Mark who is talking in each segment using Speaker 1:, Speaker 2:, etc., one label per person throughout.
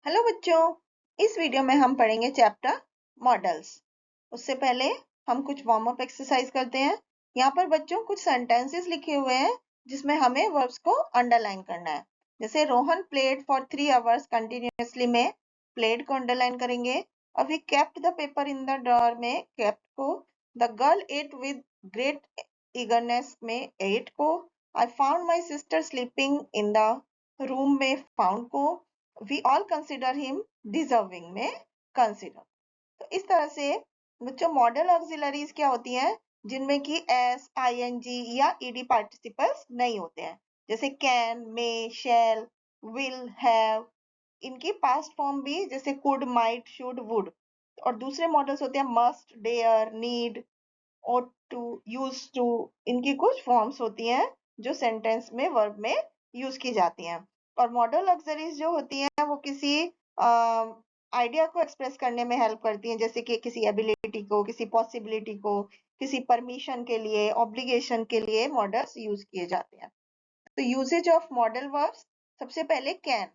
Speaker 1: Hello बच्चों, इस video में हम पढ़ेंगे चैप्टर मॉडल्स। उससे पहले हम कुछ वार्म अप एक्सरसाइज करते हैं। यहाँ पर बच्चों कुछ सेंटेंसेस लिखे हुए हैं जिसमें हमें वर्ब्स को अंडरलाइन करना है। जैसे Rohan played for 3 hours continuously में प्लेड को अंडरलाइन करेंगे। और we kept the paper in the drawer में केप्ट को। The girl ate with great eagerness में एट को। I found my sister sleeping in the room में फाउंड को। We all consider him deserving में कंसिडर। तो इस तरह से बच्चों मॉडल ऑक्सिलरीज क्या होती हैं जिनमें कि एस आईएनजी या ईडी पार्टिसिपल्स नहीं होते हैं। जैसे can, may, shall, will, have. इनकी पास्ट फॉर्म भी जैसे कुड, माइट, शुड, वुड। और दूसरे मॉडल्स होते हैं must, dare, need, ought to, used to। इनकी कुछ फॉर्म्स होती हैं जो सेंटेंस में वर्ब में यूज की जाती हैं। और मॉडल ऑक्सिलरीज जो होती हैं वो किसी आइडिया को एक्सप्रेस करने में हेल्प करती हैं, जैसे कि किसी एबिलिटी को, किसी पॉसिबिलिटी को, किसी परमिशन के लिए, ऑब्लिगेशन के लिए मॉडल्स यूज किए जाते हैं। तो यूजेज ऑफ मॉडल वर्ब्स, सबसे पहले कैन।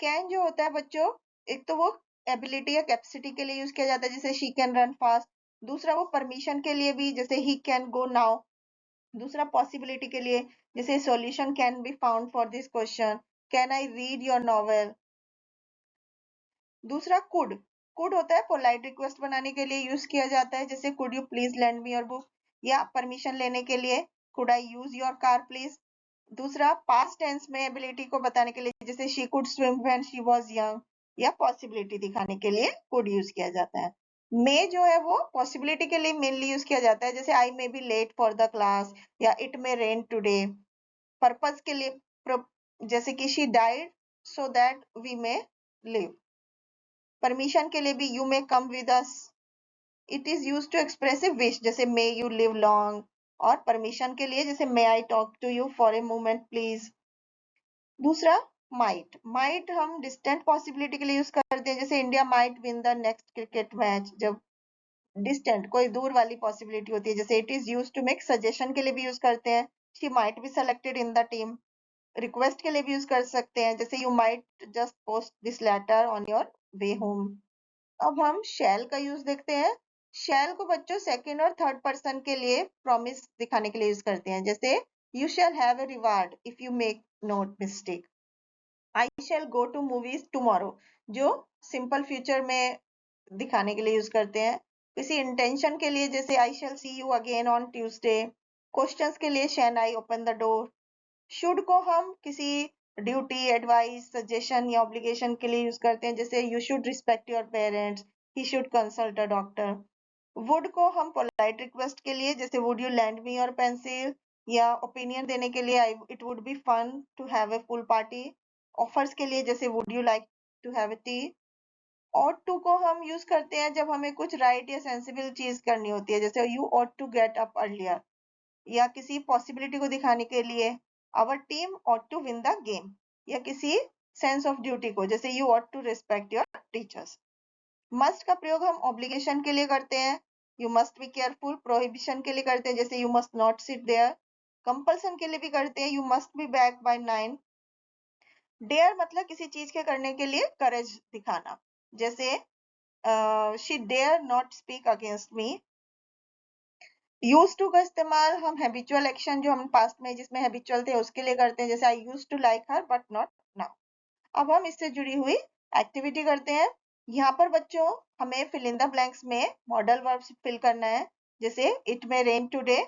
Speaker 1: कैन जो होता है बच्चों, एक तो वो एबिलिटी या कैपेसिटी के लिए यूज किया जाता है, जैसे शी कैन रन फास्ट। दूसरा वो परमिशन के लिए भी, जैसे ही कैन गो नाउ। दूसरा पॉसिबिलिटी के लिए, जैसे solution can be found for this question, can I read your novel. दूसरा कुड। कुड होता है पोलाइट रिक्वेस्ट बनाने के लिए यूज किया जाता है, जैसे could you please lend me your book. या परमिशन लेने के लिए could I use your car please. दूसरा पास्ट टेंस में एबिलिटी को बताने के लिए, जैसे she could swim when she was young. या पॉसिबिलिटी दिखाने के लिए कुड यूज किया जाता है। मे जो है वो पॉसिबिलिटी के लिए मेनली यूज किया जाता है, जैसे I may be late for the class या it may rain today. Purpose के लिए, जैसे कि she died so that we may live. Permission के लिए भी you may come with us. It is use to express a wish, जैसे may you live long. और परमिशन के लिए जैसे may I talk to you for a moment please. दूसरा might. Might हम डिस्टेंट पॉसिबिलिटी के लिए यूज करते हैं, जैसे India might win the next cricket match. जब डिस्टेंट कोई दूर वाली पॉसिबिलिटी होती है, जैसे it is use to make suggestion के लिए भी यूज करते हैं, she might be selected in the team. Request के लिए भी यूज कर सकते हैं, जैसे you might just post this letter on your way home. अब हम शैल का यूज देखते हैं। शैल को बच्चों सेकंड और थर्ड पर्सन के लिए प्रॉमिस दिखाने के लिए यूज करते हैं, जैसे you shall have a reward if you make note mistake. I shall go to movies tomorrow, जो सिंपल फ्यूचर में दिखाने के लिए यूज करते हैं। किसी इंटेंशन के लिए, जैसे I shall see you again on Tuesday. Questions के लिए shall I open the door. Should को हम किसी ड्यूटी, एडवाइस, सजेशन या ऑब्लिगेशन के लिए यूज करते हैं, जैसे you should respect your parents, he should consult a doctor. Would को हम पोलाइट रिक्वेस्ट के लिए, जैसे would you lend me your pencil. या ओपिनियन देने के लिए, it would be fun to have a full party. Offers के लिए, जैसे would you like to have a tea. ought to को हम यूज करते हैं जब हमें कुछ राइट या सेंसिबल चीज करनी होती है, जैसे you ought to get up earlier. या किसी पॉसिबिलिटी को दिखाने के लिए, our team ought to win the game. या किसी सेंस ऑफ ड्यूटी को, जैसे you ought to respect your teachers. Must का प्रयोग हम ऑब्लिगेशन के लिए करते हैं, you must be careful. Prohibition के लिए करते हैं, जैसे you must not sit there. Compulsion के लिए भी करते हैं, you must be back by 9। Dare मतलब किसी चीज के करने के लिए करेज दिखाना, जैसे she dare not speak against me. Use to का इस्तेमाल हम हैबिचुअल एक्शन जो हम पास्ट में जिसमें हैबिचुअल थे उसके लिए करते हैं, जैसे I use to like her but not now. अब हम इससे जुड़ी हुई एक्टिविटी करते हैं। यहाँ पर बच्चों हमें फिल इन द ब्लैंक्स में मॉडल वर्ब्स फिल करना है, जैसे it may rain today,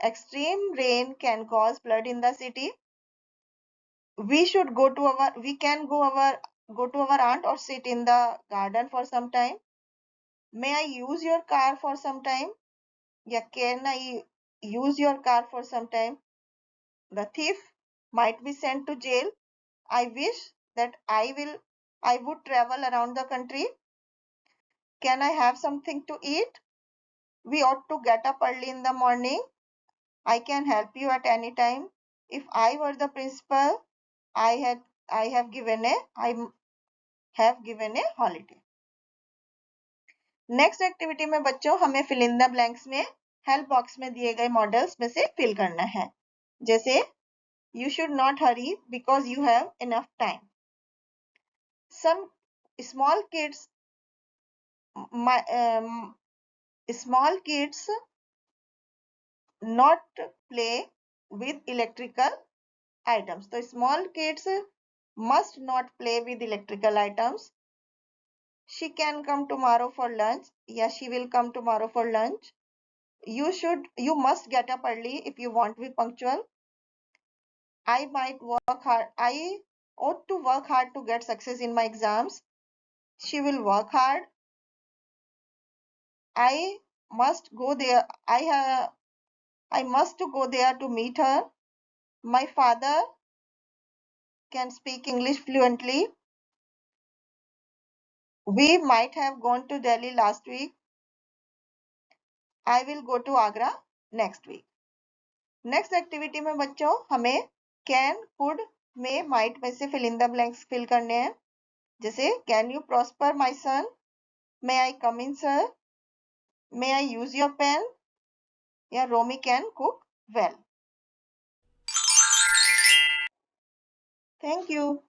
Speaker 1: extreme rain can cause flood in the city. we can go to our aunt or sit in the garden for some time. May I use your car for some time? या can I use your car for some time? The thief might be sent to jail. I wish that I would travel around the country. Can I have something to eat? We ought to get up early in the morning. I can help you at any time. If I were the principal, I have given a holiday. Next activity में बच्चों हमें fill in the blanks में help box में दिए गए models में से fill करना है, जैसे you should not hurry because you have enough time. small kids small kids not play with electrical items. So small kids must not play with electrical items. She can come tomorrow for lunch. Yes, she will come tomorrow for lunch. You must get up early if you want to be punctual. I might work hard. I ought to work hard to get success in my exams. She will work hard. I must go there. I must to go there to meet her. My father can speak English fluently. We might have gone to Delhi last week. I will go to Agra next week. Next activity में बच्चों हमें can could में might में से fill in the blanks fill करने हैं। जैसे can you prosper my son, may I come in sir, may I use your pen, या Romi can cook well. Thank you.